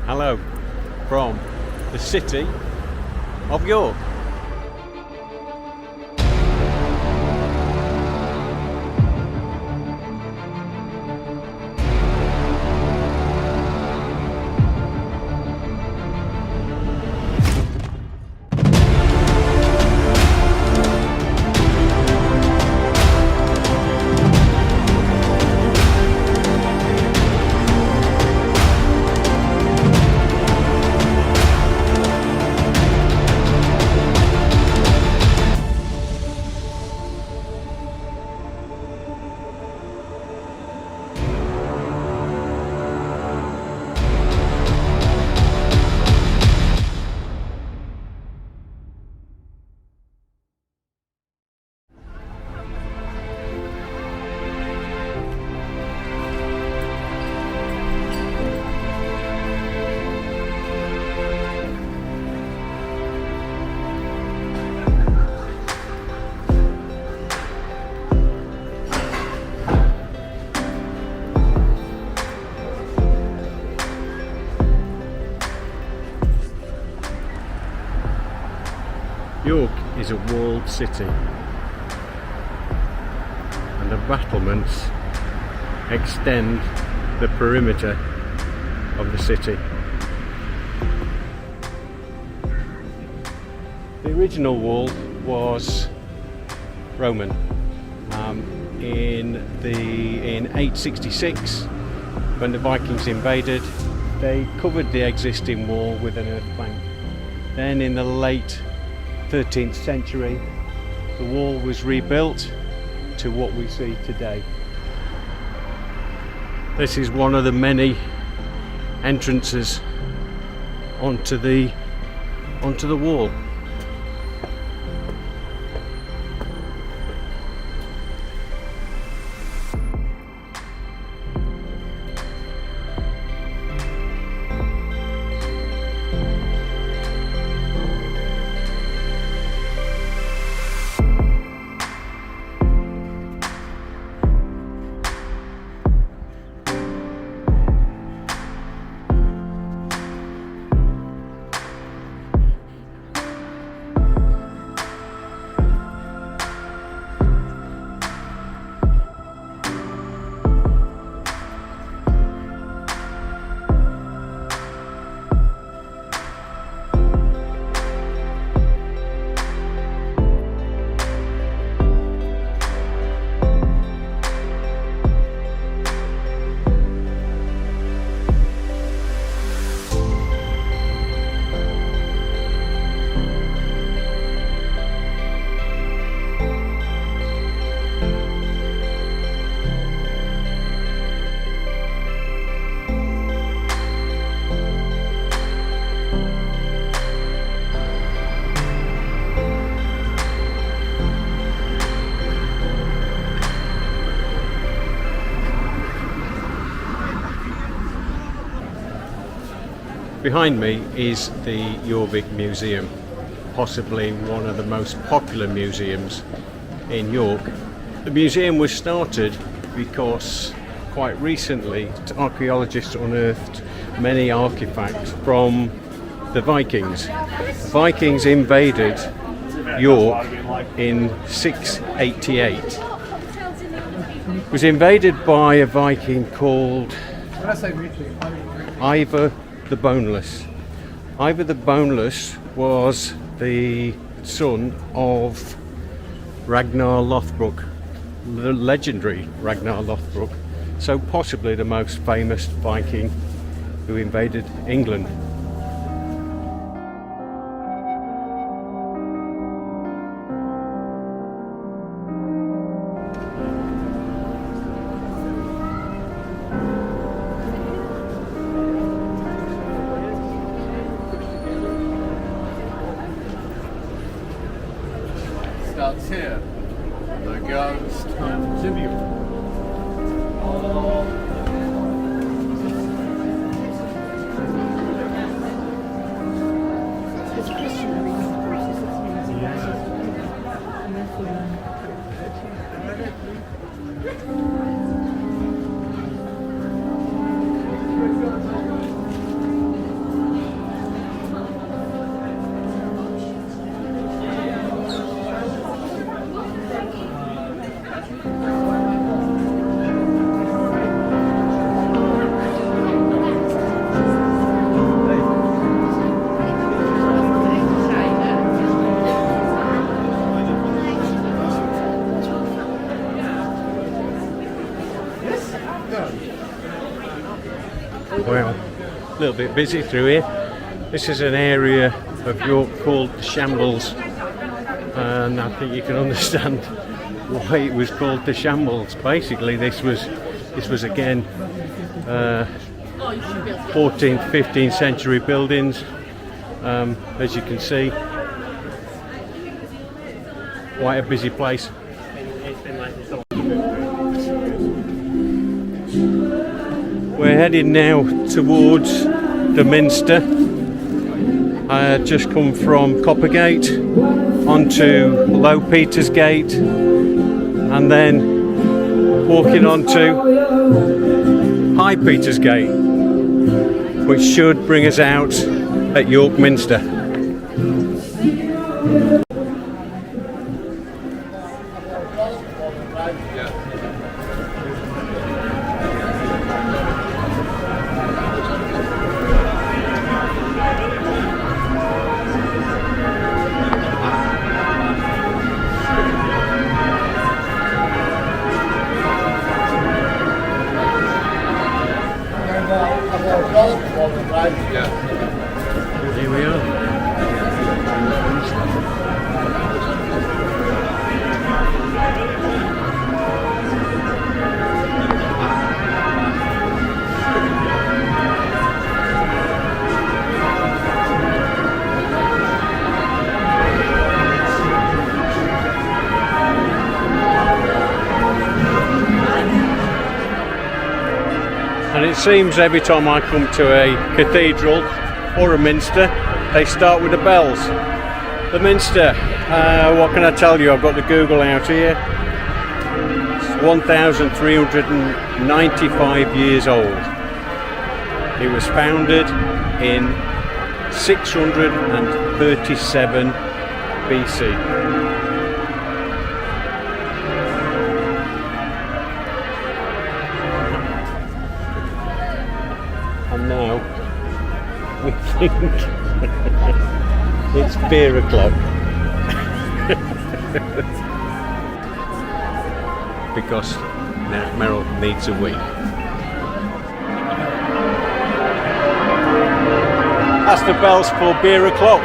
Hello from the city of York. York is a walled city, and the battlements extend the perimeter of the city. The original wall was Roman. In 866, when the Vikings invaded, they covered the existing wall with an earth plank. Then in the late 13th century, the wall was rebuilt to what we see today. This is one of the many entrances onto the wall. Behind me is the Jorvik Museum, possibly one of the most popular museums in York. The museum was started because quite recently archaeologists unearthed many artifacts from the Vikings. The Vikings invaded York in 688. It was invaded by a Viking called Ivar the Boneless. Ivar the Boneless was the son of Ragnar Lothbrok, the legendary Ragnar Lothbrok, so possibly the most famous Viking who invaded England. Starts here, the goes continue. Well, a little bit busy through here. This is an area of York called the Shambles, and I think you can understand why it was called the Shambles. Basically, this was again 14th, 15th century buildings. As you can see, quite a busy place. We're heading now towards the Minster. I had just come from Coppergate onto Low Petersgate and then walking onto High Petersgate, which should bring us out at York Minster. Here we are. And it seems every time I come to a cathedral or a minster, they start with the bells. The Minster, what can I tell you? I've got the Google out here. It's 1,395 years old. It was founded in 637 BC. And now we think it's beer o'clock because now Meryl needs a wee. That's the bells for beer o'clock.